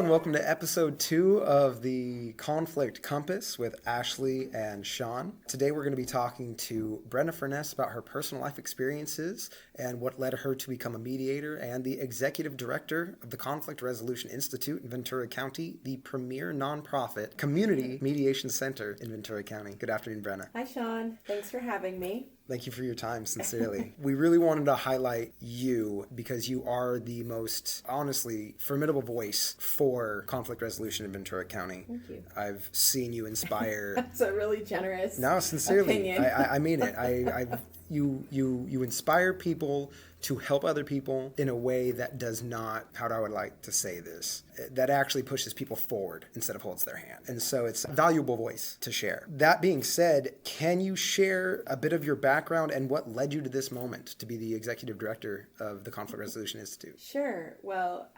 and welcome to episode 2 of the Conflict Compass with Ashley and Sean. Today we're going to be talking to Brenna Furness about her personal life experiences and what led her to become a mediator and the executive director of the Conflict Resolution Institute in Ventura County, the premier nonprofit community mediation center in Ventura County. Good afternoon, Brenna. Hi, Sean. Thanks for having me. Thank you for your time, sincerely. We really wanted to highlight you because you are the most, honestly, formidable voice for conflict resolution in Ventura County. Thank you. I've seen you inspire. That's a really generous Sincerely. opinion. I mean it. You inspire people to help other people in a way that does not, how do I would like to say this, that actually pushes people forward instead of holds their hand. And so it's a valuable voice to share. That being said, can you share a bit of your background and what led you to this moment to be the executive director of the Conflict Resolution Institute? Sure. Well,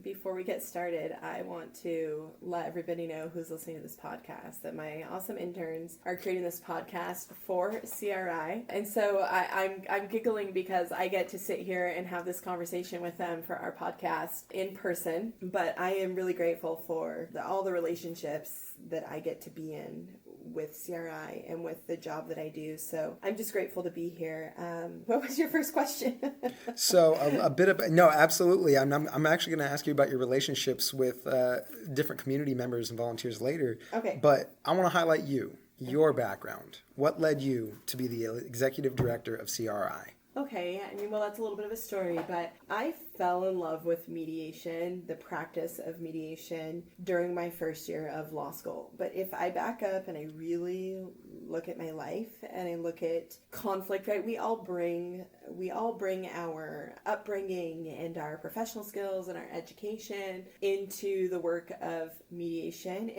before we get started, I want to let everybody know who's listening to this podcast that my awesome interns are creating this podcast for CRI. And so I'm giggling because I get to sit here and have this conversation with them for our podcast in person. But I am really grateful for all the relationships that I get to be in with CRI and with the job that I do. So I'm just grateful to be here. What was your first question? So no, absolutely. I'm actually going to ask you about your relationships with different community members and volunteers later. Okay. But I want to highlight your background. What led you to be the executive director of CRI? Okay, that's a little bit of a story, but I fell in love with mediation, the practice of mediation, during my first year of law school. But if I back up and I really look at my life and I look at conflict, right, we all bring our upbringing and our professional skills and our education into the work of mediation.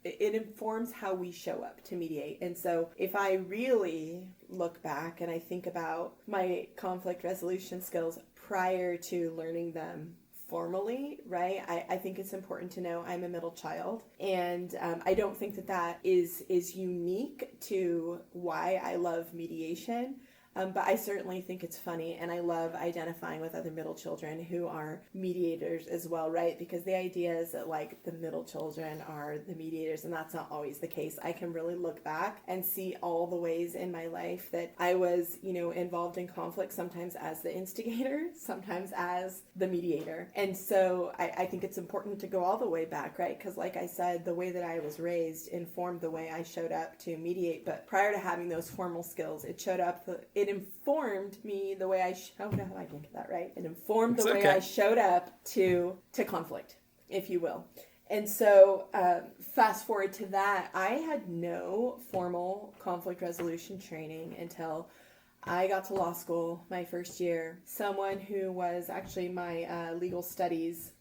It informs how we show up to mediate. And so if I really look back and I think about my conflict resolution skills prior to learning them formally, right, I think it's important to know I'm a middle child. And I don't think that is unique to why I love mediation. But I certainly think it's funny, and I love identifying with other middle children who are mediators as well, right? Because the idea is that, like, the middle children are the mediators, and that's not always the case. I can really look back and see all the ways in my life that I was, involved in conflict, sometimes as the instigator, sometimes as the mediator. And so I think it's important to go all the way back, right? Because like I said, the way that I was raised informed the way I showed up to mediate. But prior to having those formal skills, it informed me the way I showed up. I didn't get that right. It informed the way I showed up to conflict, if you will. And so fast forward to that, I had no formal conflict resolution training until I got to law school my first year. Someone who was actually my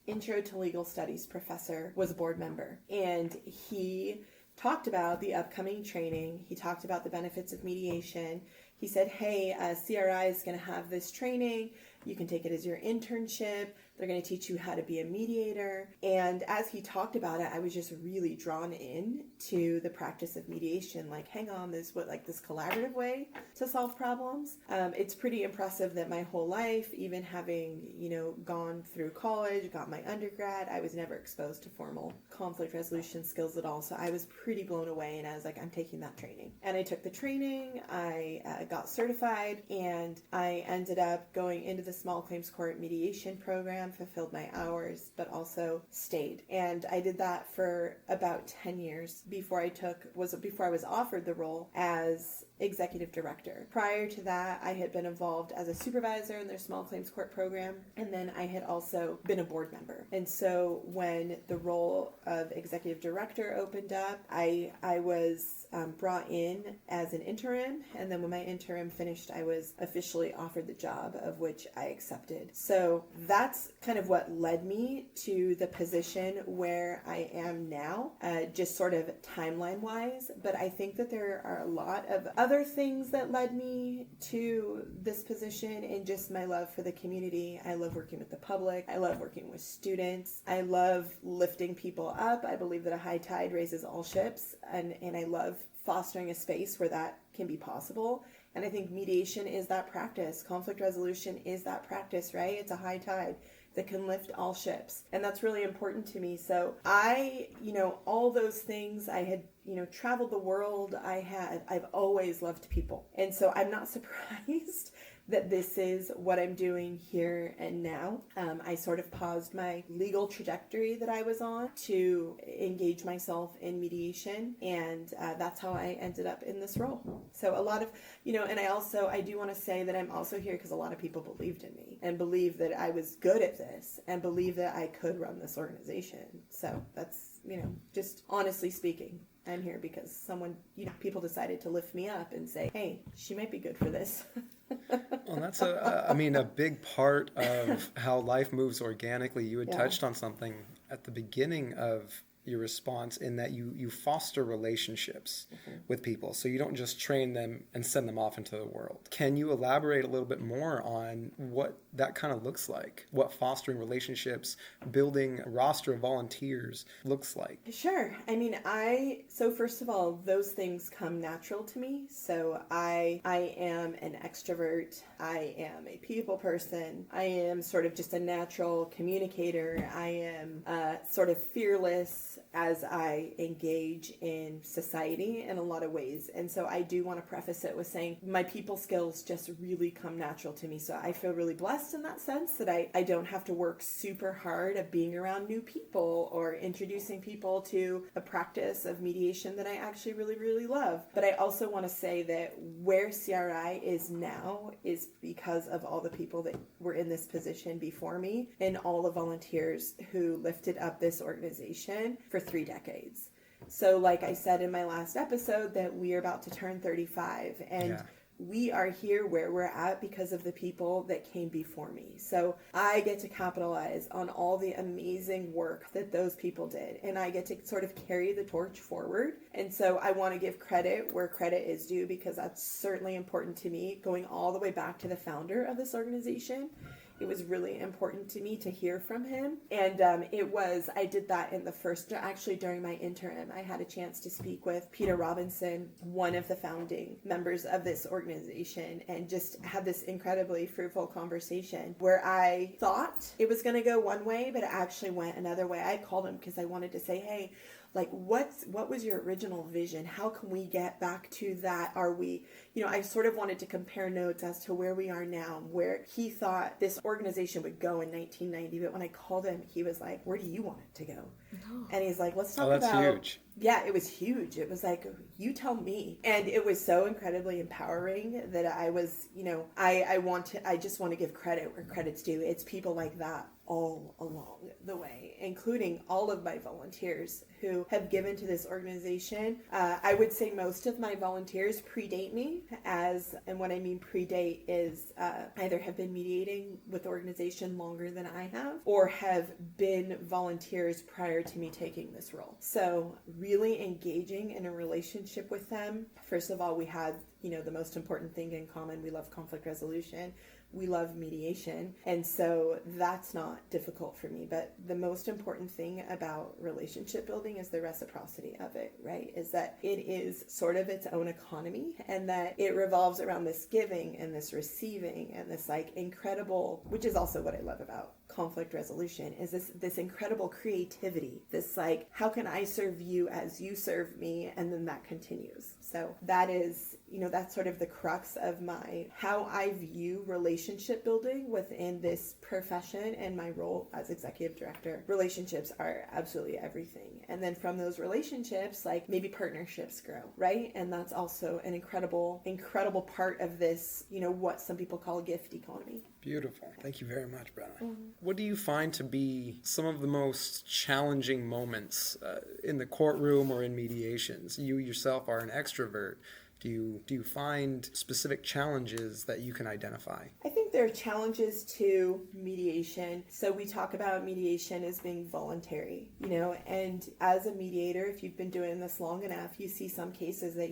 intro to legal studies professor was a board member. And he talked about the upcoming training. He talked about the benefits of mediation. He said, hey, CRI is going to have this training. You can take it as your internship. They're going to teach you how to be a mediator. And as he talked about it, I was just really drawn in to the practice of mediation. Like, hang on, this collaborative way to solve problems. It's pretty impressive that my whole life, even having, gone through college, got my undergrad, I was never exposed to formal conflict resolution skills at all. So I was pretty blown away, and I was like, I'm taking that training. And I took the training, I got certified, and I ended up going into the small claims court mediation program, fulfilled my hours, but also stayed. And I did that for about 10 years before I was offered the role as executive director. Prior to that, I had been involved as a supervisor in their small claims court program, and then I had also been a board member. And so when the role of executive director opened up, I was brought in as an interim, and then when my interim finished, I was officially offered the job, of which I accepted. So that's kind of what led me to the position where I am now, just sort of timeline-wise. But I think that there are a lot of other things that led me to this position, and just my love for the community. I love working with the public. I love working with students. I love lifting people up. I believe that a high tide raises all ships, and I love fostering a space where that can be possible. And I think mediation is that practice. Conflict resolution is that practice, right? It's a high tide. that can lift all ships. And that's really important to me. So all those things I had, traveled the world. I've always loved people. And so I'm not surprised that this is what I'm doing here and now. I sort of paused my legal trajectory that I was on to engage myself in mediation, and that's how I ended up in this role. So a lot of, and I do want to say that I'm also here because a lot of people believed in me and believed that I was good at this and believed that I could run this organization. So that's, just honestly speaking, I'm here because people decided to lift me up and say, hey, she might be good for this. Well, that's a big part of how life moves organically. You had touched on something at the beginning of your response in that you foster relationships with people. So you don't just train them and send them off into the world. Can you elaborate a little bit more on what that kind of looks like? What fostering relationships, building a roster of volunteers looks like? Sure. So first of all, those things come natural to me. So I am an extrovert. I am a people person. I am sort of just a natural communicator. I am sort of fearless as I engage in society in a lot of ways. And so I do want to preface it with saying my people skills just really come natural to me. So I feel really blessed in that sense that I don't have to work super hard at being around new people or introducing people to a practice of mediation that I actually really, really love. But I also want to say that where CRI is now is because of all the people that were in this position before me and all the volunteers who lifted up this organization for 3 decades. So like I said in my last episode that we are about to turn 35 and we are here where we're at because of the people that came before me. So I get to capitalize on all the amazing work that those people did, and I get to sort of carry the torch forward. And so I want to give credit where credit is due because that's certainly important to me, going all the way back to the founder of this organization. It was really important to me to hear from him. And I did that actually during my interim, I had a chance to speak with Peter Robinson, one of the founding members of this organization, and just had this incredibly fruitful conversation where I thought it was going to go one way, but it actually went another way. I called him because I wanted to say, hey, like what was your original vision? How can we get back to that? I sort of wanted to compare notes as to where we are now, where he thought this organization would go in 1990. But when I called him, he was like, where do you want it to go? No. And he's like, let's talk about... that's huge. Yeah, it was huge. It was like, you tell me. And it was so incredibly empowering that I was, I just want to give credit where credit's due. It's people like that all along the way, including all of my volunteers who have given to this organization. I would say most of my volunteers predate me, and what I mean predate is either have been mediating with the organization longer than I have, or have been volunteers prior to me taking this role. So really engaging in a relationship with them. First of all, we had, the most important thing in common. We love conflict resolution. We love mediation. And so that's not difficult for me. But the most important thing about relationship building is the reciprocity of it, right? Is that it is sort of its own economy and that it revolves around this giving and this receiving and this incredible, which is also what I love about conflict resolution, is this incredible creativity, this how can I serve you as you serve me, and then that continues. So that is, that's sort of the crux of how I view relationship building within this profession and my role as executive director. Relationships are absolutely everything. And then from those relationships, maybe partnerships grow, right? And that's also an incredible part of this, what some people call a gift economy. Beautiful. Thank you very much, Brenna. Mm-hmm. What do you find to be some of the most challenging moments in the courtroom or in mediations? You yourself are an extrovert. Do you find specific challenges that you can identify? I think there are challenges to mediation. So we talk about mediation as being voluntary, and as a mediator, if you've been doing this long enough, you see some cases that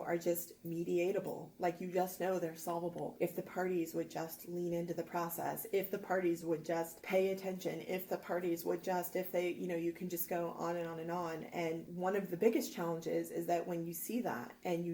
are just mediatable. You just know they're solvable if the parties would just lean into the process, if the parties would just pay attention, if the parties would just, if they, you can just go on and on and on. And one of the biggest challenges is that when you see that and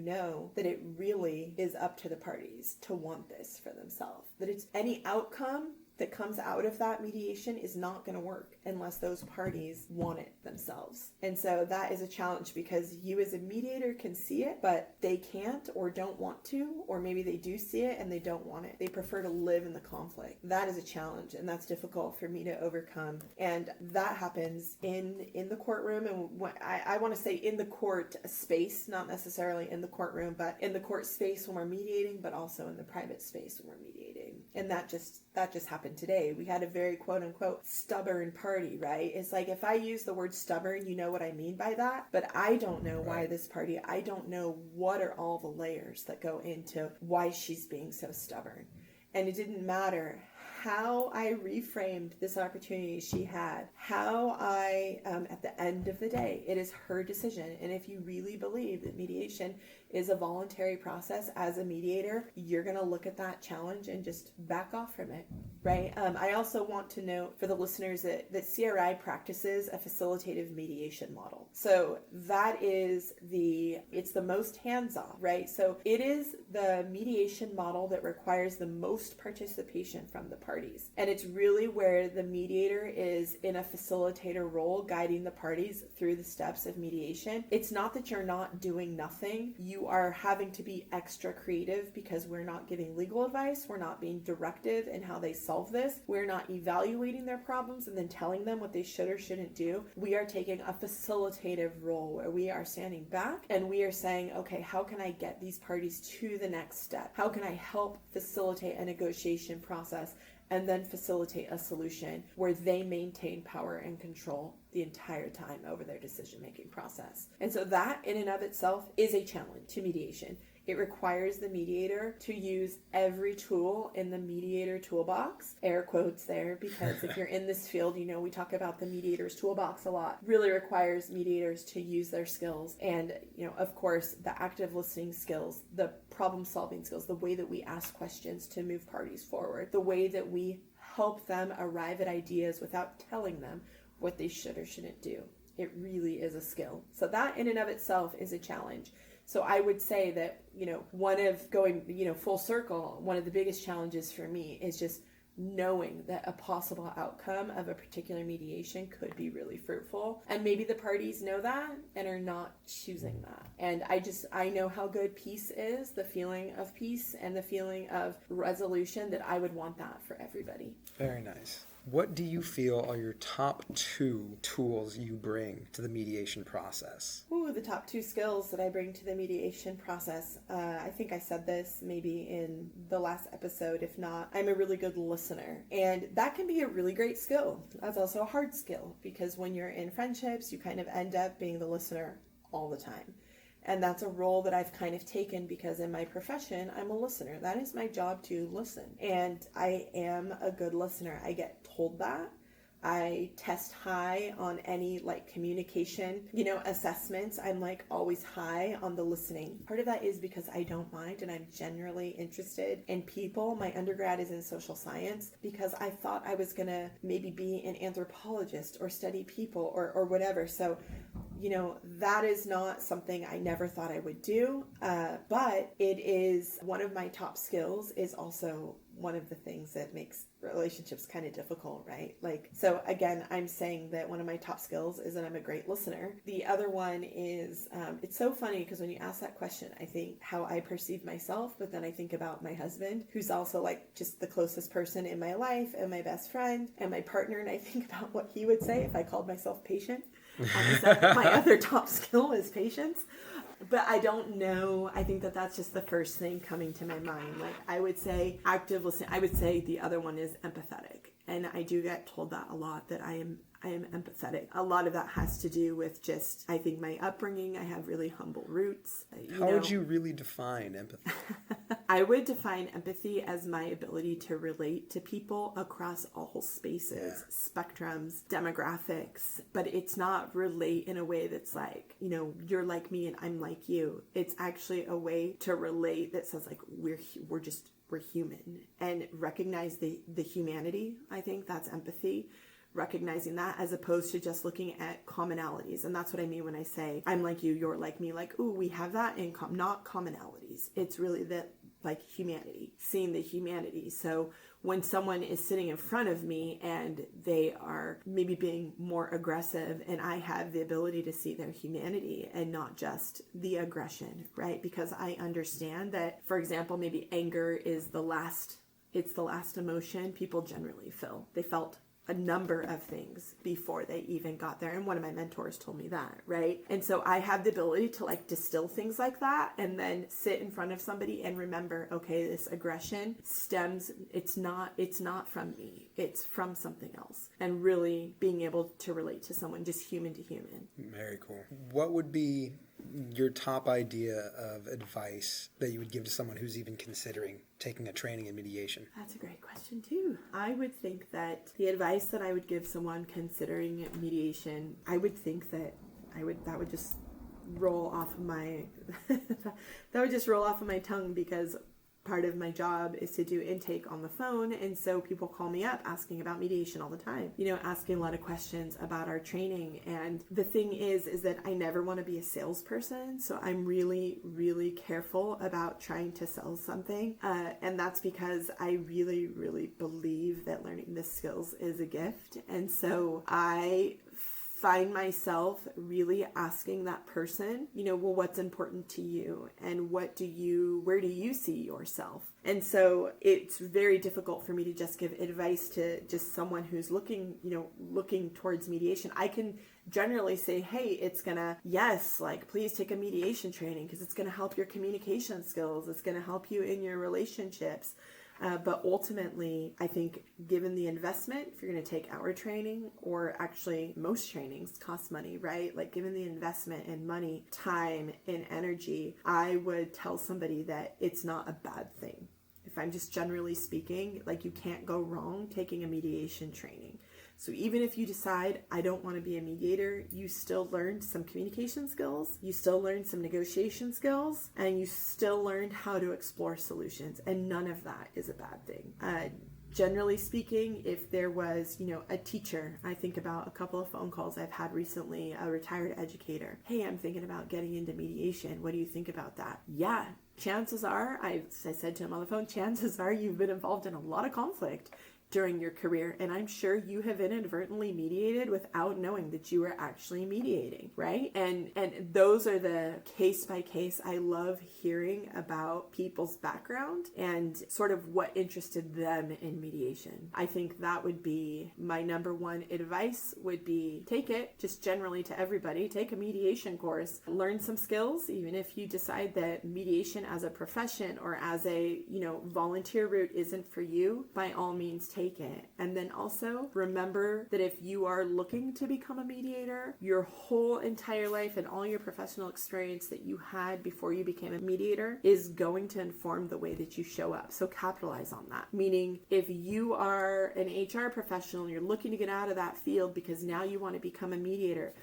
that it really is up to the parties to want this for themselves, that it's any outcome that comes out of that mediation is not going to work unless those parties want it themselves. And so that is a challenge, because you as a mediator can see it, but they can't or don't want to, or maybe they do see it and they don't want it. They prefer to live in the conflict. That is a challenge, and that's difficult for me to overcome. And that happens in the courtroom, and I want to say in the court space, not necessarily in the courtroom, but in the court space when we're mediating, but also in the private space when we're mediating. And that just happened today. We had a very quote unquote stubborn party, right? It's like, if I use the word stubborn, you know what I mean by that, but I don't know why this party, I don't know what are all the layers that go into why she's being so stubborn. And it didn't matter how I reframed this opportunity she had, how I, at the end of the day, it is her decision. And if you really believe that mediation is a voluntary process, as a mediator, you're going to look at that challenge and just back off from it, right? I also want to note for the listeners that CRI practices a facilitative mediation model. So that is it's the most hands-off, right? So it is the mediation model that requires the most participation from the parties. And it's really where the mediator is in a facilitator role, guiding the parties through the steps of mediation. It's not that you're not doing nothing. You are having to be extra creative, because we're not giving legal advice. We're not being directive in how they solve this. We're not evaluating their problems and then telling them what they should or shouldn't do. We are taking a facilitative role where we are standing back and we are saying, okay, how can I get these parties to the next step? How can I help facilitate a negotiation process and then facilitate a solution where they maintain power and control the entire time over their decision-making process? And so that in and of itself is a challenge to mediation. It requires the mediator to use every tool in the mediator toolbox, air quotes there, because if you're in this field, you know we talk about the mediator's toolbox a lot. Really requires mediators to use their skills. And, you know, of course, the active listening skills, the problem solving skills, the way that we ask questions to move parties forward, the way that we help them arrive at ideas without telling them what they should or shouldn't do. It really is a skill. So that in and of itself is a challenge. So I would say that, you know, one of going, you know, full circle, one of the biggest challenges for me is just knowing that a possible outcome of a particular mediation could be really fruitful. And maybe the parties know that and are not choosing that. And I know how good peace is, the feeling of peace and the feeling of resolution, that I would want that for everybody. Very nice. What do you feel are your top 2 tools you bring to the mediation process? Ooh, the top 2 skills that I bring to the mediation process. I think I said this maybe in the last episode. If not, I'm a really good listener. And that can be a really great skill. That's also a hard skill, because when you're in friendships, you kind of end up being the listener all the time. And that's a role that I've kind of taken, because in my profession, I'm a listener. That is my job, to listen. And I am a good listener. I get told that. I test high on any communication, assessments. I'm always high on the listening. Part of that is because I don't mind and I'm generally interested in people. My undergrad is in social science because I thought I was going to maybe be an anthropologist or study people or whatever. So, that is not something I never thought I would do. But it is one of my top skills, is also one of the things that makes relationships kind of difficult, right? So again, I'm saying that one of my top skills is that I'm a great listener. The other one is, it's so funny because when you ask that question, I think how I perceive myself, but then I think about my husband, who's also just the closest person in my life and my best friend and my partner. And I think about what he would say if I called myself patient. So my other top skill is patience. But I don't know. I think that that's just the first thing coming to my mind. I would say active listening. I would say the other one is empathetic. And I do get told that a lot, that I am empathetic. A lot of that has to do with just, I think, my upbringing. I have really humble roots. How would you really define empathy? I would define empathy as my ability to relate to people across all spaces, spectrums, demographics. But it's not relate in a way that's you're like me and I'm like you. It's actually a way to relate that says we're human, and recognize the humanity. I think that's empathy. Recognizing that, as opposed to just looking at commonalities. And that's what I mean when I say I'm like you, you're like me. Ooh, we have that in not commonalities. It's really that like humanity, seeing the humanity. So when someone is sitting in front of me and they are maybe being more aggressive, and I have the ability to see their humanity and not just the aggression, right? Because I understand that, for example, maybe anger is it's the last emotion people generally feel. They felt a number of things before they even got there. And one of my mentors told me that, right? And so I have the ability to like distill things like that and then sit in front of somebody and remember, okay, this aggression stems, it's not from me, it's from something else. And really being able to relate to someone just human to human. Very cool. What would be your top idea of advice that you would give to someone who's even considering taking a training in mediation? That's a great question too. I would think that the advice that I would give someone considering mediation, I would think that that would just roll off of my that would just roll off of my tongue, because part of my job is to do intake on the phone, and so people call me up asking about mediation all the time, asking a lot of questions about our training. And the thing is that I never want to be a salesperson, so I'm really, really careful about trying to sell something, and that's because I really, really believe that learning the skills is a gift. And so I find myself really asking that person, well, what's important to you, and where do you see yourself? And so it's very difficult for me to just give advice to just someone who's looking towards mediation. I can generally say, hey, please take a mediation training because it's going to help your communication skills. It's going to help you in your relationships. But ultimately, I think given the investment, if you're going to take our training, or actually most trainings cost money, right? Like given the investment in money, time, and energy, I would tell somebody that it's not a bad thing. If I'm just generally speaking, like you can't go wrong taking a mediation training. So even if you decide, I don't want to be a mediator, you still learned some communication skills, you still learned some negotiation skills, and you still learned how to explore solutions. And none of that is a bad thing. Generally speaking, if there was, a teacher, I think about a couple of phone calls I've had recently, a retired educator. Hey, I'm thinking about getting into mediation. What do you think about that? Yeah, chances are, I said to him on the phone, chances are you've been involved in a lot of conflict during your career, and I'm sure you have inadvertently mediated without knowing that you were actually mediating, right? And those are the case by case. I love hearing about people's background and sort of what interested them in mediation. I think that would be my number one advice, would be take it, just generally to everybody, take a mediation course, learn some skills. Even if you decide that mediation as a profession or as a volunteer route isn't for you, by all means take it. And then also remember that if you are looking to become a mediator, your whole entire life and all your professional experience that you had before you became a mediator is going to inform the way that you show up. So capitalize on that. Meaning, if you are an HR professional and you're looking to get out of that field because now you want to become a mediator,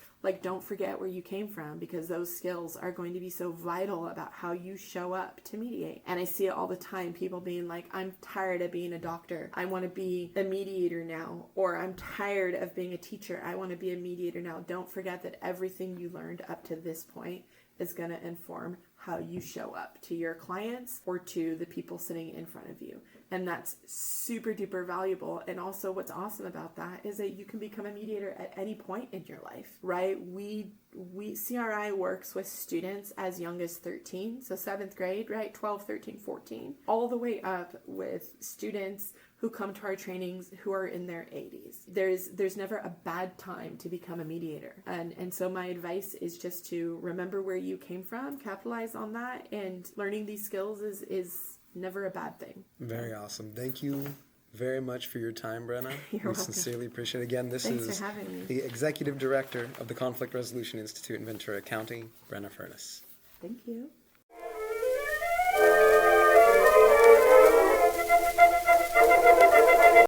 don't don't forget where you came from, because those skills are going to be so vital about how you show up to mediate. And I see it all the time, people being like, I'm tired of being a doctor, I want to be a mediator now. Or I'm tired of being a teacher, I want to be a mediator now. Don't forget that everything you learned up to this point is going to inform how you show up to your clients or to the people sitting in front of you. And that's super duper valuable. And also what's awesome about that is that you can become a mediator at any point in your life, right? We CRI works with students as young as 13, so 7th grade, right? 12, 13, 14, all the way up with students who come to our trainings who are in their 80s. There's never a bad time to become a mediator. And so my advice is just to remember where you came from, capitalize on that, and learning these skills is never a bad thing. Very awesome. Thank you very much for your time, Brenna. You're welcome. Sincerely appreciate it. Again, this Thanks is for having me. the Executive Director of the Conflict Resolution Institute in Ventura County, Brenna Furness. Thank you.